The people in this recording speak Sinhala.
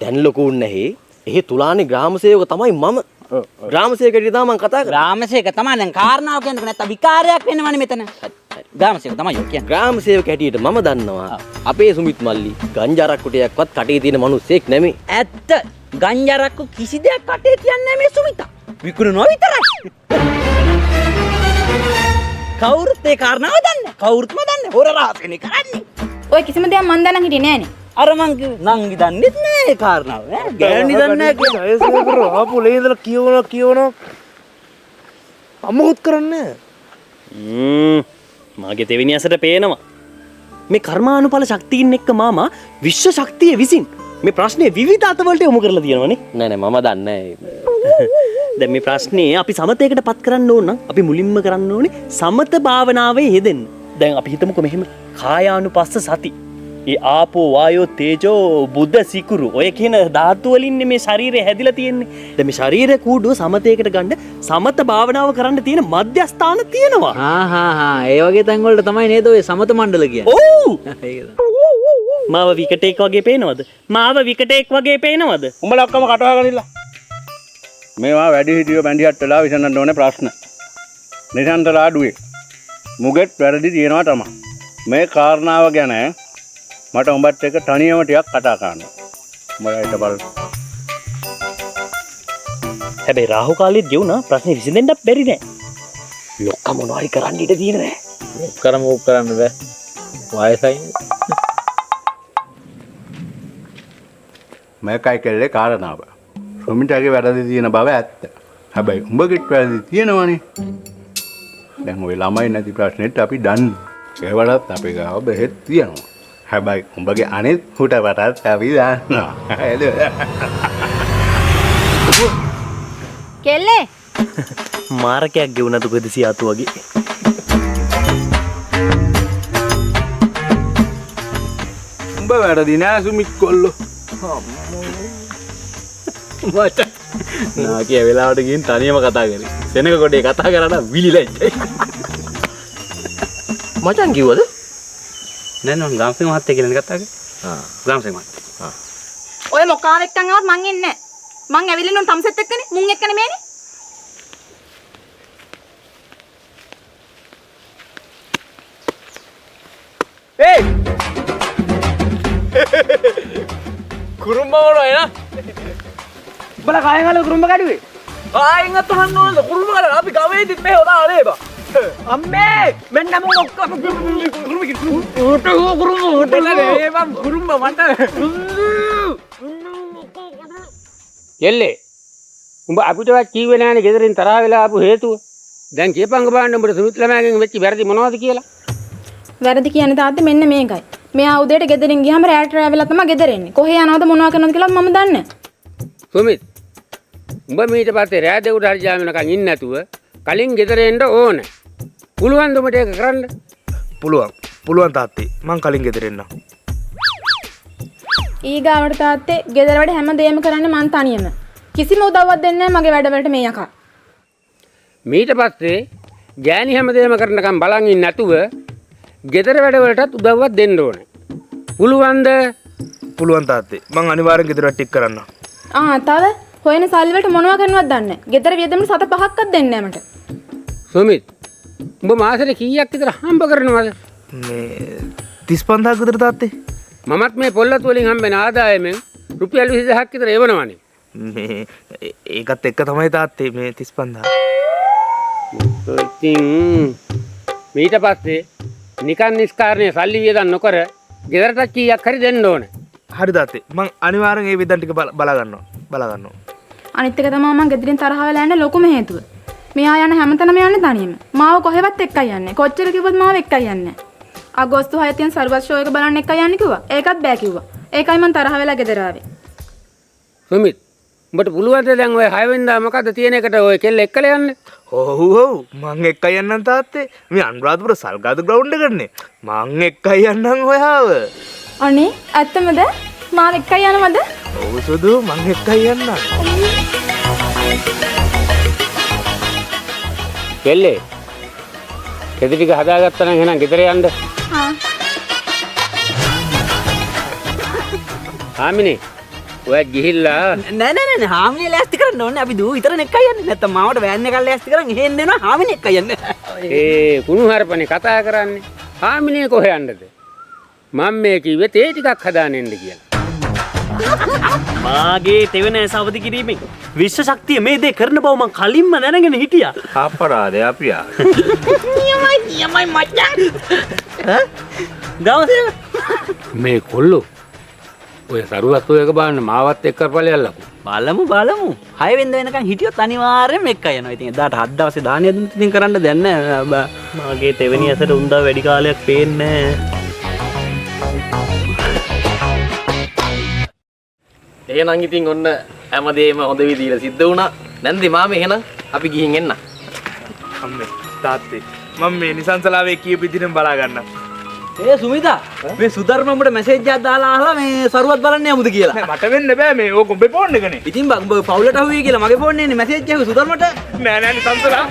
දැන් ලොකු උන්නේ එහි තුලානේ ග්‍රාම සේවක තමයි මම. ග්‍රාම සේවකයට තමයි මම කතා කරන්නේ. ග්‍රාම සේවක තමයි දැන් කාරණාව කියන්නක නැත්නම් විකාරයක් වෙනවනේ මෙතන. ග්‍රාම සේවක තමයි යෝ කියන්නේ. ග්‍රාම සේවක හැටියට මම දන්නවා. අපේ සුමිත් මල්ලි ගංජාරක්කුටයක්වත් කටේ තියෙන මිනිස්සෙක් නෙමෙයි. ඇත්ත. ගංජාරක්කු කිසි දෙයක් කටේ තියන්නේ නැහැ මේ සුමිතා. විකුණනවා විතරයි. කවුරුත් ඒ කාරණාව දන්නේ. කවුරුත්ම දන්නේ. හොර රහසනේ කරන්නේ. ඔය කිසිම දෙයක් මන් දැනන් හිටියේ නෑනේ. අර මං නංගි දන්නෙත් නෑ ඒ කාරණාව. ඈ ගෑණි දන්නේ නෑ කියලා. ඒ සේවකර ආපු ලේ ඉඳලා කියවනවා අමෝත් කරන්නේ. මාගේ දෙවෙනි අසට පේනවා. මේ කර්මානුඵල ශක්තියින් එක්ක මාමා විශ්ව ශක්තිය විසින් මේ ප්‍රශ්නේ විවිධ අතවලට යොමු කරලා තියෙනවනේ. නෑ මම දන්නේ දැන් මේ ප්‍රශ්නේ අපි සමතයකට පත් කරන්න ඕන නම් අපි මුලින්ම කරන්න ඕනේ සමත භාවනාවේ යෙදෙන්න. දැන් අපි හිතමුකෝ මෙහෙම කායානුපස්ස සති. ඒ ආපෝ වායෝ තේජෝ බුද්ධ සිකුරු ඔය කියන ධාතු වලින් මේ ශරීරය හැදිලා තියෙන්නේ. දැන් මේ ශරීර කූඩුව සමතයකට ගන්න සමත භාවනාව කරන්න තියෙන මධ්‍යස්ථාන තියෙනවා. ඒ වගේ තැන් වලට තමයි නේද ඔය සමත මණ්ඩල කියන්නේ. ඔව්. මාව විකටෙක් වගේ පේනවද? මාව විකටෙක් වගේ පේනවද? උඹලා ඔක්කොම කටවහගෙන මේවා වැඩි හිටියෝ බැඳිහත් වෙලා විසඳන්න ඕනේ ප්‍රශ්න. නිසන්තර ආඩුවේ. මුගෙත් වැරදි තියෙනවා තමයි. මේ කාරණාව ගැන මට උඹත් එක්ක තනියම ටිකක් කතා කරන්න. උඹලා හිට බලන්න. හැබැයි රාහු කාලෙත් ගෙවුනා ප්‍රශ්නේ විසඳෙන්නත් බැරි නෑ. ලොක්ක මොනවාරි කරන්න ඉඩ තියෙන නෑ. කරන්න බෑ. වයසයි. මේකයි කෙල්ලේ කාරණාව. සුමිටගේ වැරදි තියෙන බව ඇත්ත. හැබැයි උඹගෙත් වැරදි තියෙනවනේ. දැන් ඔය ළමයි නැති ප්‍රශ්නෙත් අපි දන්නේ. ඒ වලත් අපි ගාව බෙහෙත් තියෙනවා. හැබැයි උඹගේ අනිත් හුටවටත් අපි දන්නවා. කෙල්ලේ මාරකයක් ගෙවුනද ගොදසි ආතු වගේ. උඹ වැරදි නෑ සුමිත් කොල්ලෝ. මට නාකිය වෙලාවට ගිහින් තනියම කතා කරේ. සෙනග කොටේ කතා කරලා විලිලයි. මචං කිව්වද? නෑ නෝ ගාම්සේ මහත්තයා කියලා කතා කරේ. ගාම්සේ මහත්තයා. ඔය මොකාව එක්කන් ආවත් මං එන්නේ නෑ. මං ඇවිල්ලා නුන් තම්සෙත් එක්කනේ. මුන් එක්ක නෙමෙයිනේ. ඒ කුරුම්බ මොනවා එන? උඹලා කායෙන් ගාලා කුරුම්බ කඩුවේ? කායෙන් අතහන්න ඕනද කුරුම්බ කරලා අපි ගවේදිත් මෙහෙ දාලා බා. අම්මේ මෙන්න මම ඔක්කොම කුරුම්බ මට එල්ලේ උඹ අපිට වත් කීවේ නෑනේ ගෙදරින් තරහ වෙලා ආපු හේතුව. දැන් කියපංග බලන්න උඹට සුමිත් ළමයාගෙන් වෙච්ච වැරදි මොනවද කියලා. වැරදි කියන්නේ තාත්තේ මෙන්න මේකයි. මෙයා උදේට ගෙදරින් ගියාම රැට රැවෙලා තමයි ගෙදර එන්නේ. කොහේ යනවද මොනවා කරනවද කියලා මම දන්නේ නැහැ. සුමිත් උඹ මීට පස්සේ රෑ දෙකට හරි ජාම වෙනකන් ඉන්නේ නැතුව කලින් ගෙදර එන්න ඕනේ. පුළුවන් දුමට ඒක කරන්න? පුළුවන් තාත්තේ. මං කලින් ගෙදර එන්නම්. ඊගාවට තාත්තේ ගෙදර වැඩ හැම දෙයක්ම කරන්නේ මං තනියම. කිසිම උදව්වක් දෙන්නේ නැහැ මගේ වැඩවලට මේ යකා. මීට පස්සේ ගෑණි හැමදේම කරනකම් බලන් ඉන්නේ නැතුව ගෙදර වැඩවලටත් උදව්වක් දෙන්න ඕනේ. පුළුවන්ද? පුළුවන් තාත්තේ. මං අනිවාර්යෙන් ගෙදරට ටික කරන්නම්. තව හොයන සල්ලි වලට මොනවා කරනවද දන්නේ නැහැ. ගෙදර වියදම 7-5ක්වත් දෙන්නේ නැහැ මට. සුමිත් උඹ මාසෙට කීයක් විතර හම්බ කරනවද? මේ 35000ක් විතර තාත්තේ. මමත් මේ පොල්ලත් වලින් හම්බෙන ආදායමෙන් රුපියල් 20000ක් විතර එවනවනේ. මේ ඒකත් එක්ක තමයි තාත්තේ මේ 35000. ඉතින් මීට පස්සේ නිකන් නිස්කාරණේ සල්ලි වියදම් නොකර ගෙදරට කීයක් හරි දෙන්න ඕනේ. හරි තාත්තේ. මං අනිවාර්යෙන් ඒ වියදම් ටික බලා ගන්නවා. අනිත් එක තමයි මම ගෙදරින් තරහ වෙලා යන්න ලොකුම හේතුව. මෙයා යන හැමතැනම යන්නේ තනියම. මාව කොහෙවත් එක්කයි යන්නේ. කොච්චර කිව්වොත් මාව එක්කයි යන්නේ. අගෝස්තු 6 තියෙන සර්වස් ෂෝ එක බලන්න එක්කයි යන්නේ කිව්වා. ඒකත් බෑ කිව්වා. ඒකයි මං තරහ වෙලා ගෙදර ආවේ. සුමිත් උඹට පුළුවන් ද දැන් ඔය 6 වෙනිදා මොකද්ද තියෙන එකට ඔය කෙල්ල එක්කලා යන්නේ? ඔව් මං එක්කයි යන්නම් තාත්තේ. මේ අනුරාධපුර සල්ගාදු ග්‍රවුන්ඩ් එකනේ. මං එක්කයි යන්නම් ඔයාව. අනේ ඇත්තමද? මාව එක්කයි යනවද? ඔව් සුදු මං එක්කයි යන්නම්. කෙල්ලේ කෙදි ටික හදාගත්තා නම් එහෙනම් ගෙදර යන්න. ආමිනේ ඔයත් ගිහිල්ලා නෑ හාමිනේ ලෑස්ති කරන්න ඕනේ. අපි දූ විතරනේ එක්කයි යන්නේ. නැත්තම් මාවට වෑන් එකක් ලෑස්ති කරන් එහෙන් දෙනවා හාමිනේ එක්කයි යන්නේ. ඒ කුණු හරපනේ කතා කරන්නේ. හාමිනේ කොහෙ යන්නද? මම මේ කිව්වේ තේ ටිකක් හදාන්න එන්න කියලා. මාගේ තෙවන සවධි කිරීමෙන් විශ්ව ශක්තිය මේ දේ කරන බව මං කලින්ම දැනගෙන හිටියා. අපරාධය අපියා. නියමයි මචං. ගාමසේ මේ කොල්ලෝ ඔය සරුවත් ඔයක බලන්න මාවත් එක්ක පළයල්ලකෝ. බලමු 6 වෙනිදා වෙනකන් හිටියොත් අනිවාර්යෙන්ම එක්කයි යනවා. ඉතින් එදාට 7 දවසේ දානිය දුන්නත් ඉතින් කරන්න දෙයක් නෑ. මාගේ තෙවනි ඇසට උන්දා වැඩි කාලයක් පේන්නේ නැහැ. එහෙනම් ඉතින් ඔන්න හැමදේම හොඳ විදිහට සිද්ධ වුණා. නැන්දි මාමේ එහෙනම් අපි ගිහින් එන්න. අම්මේ තාත්තේ මම මේ නිසංසලාවේ කියපු විදිහටම බලා ගන්නම්. ඒ සුමිතා මේ සුධර්ම උඹට මැසේජ් එකක් දාලා අහලා මේ සරුවත් බලන්න යමුද කියලා. මට වෙන්න බෑ මේ ඕක උඹේ ෆෝන් එකනේ. ඉතින් උඹ පවුලට අහුවේ කියලා මගේ ෆෝන් එකේ මැසේජ් එකක් සුධර්මට නෑ නෑ නිසංසලා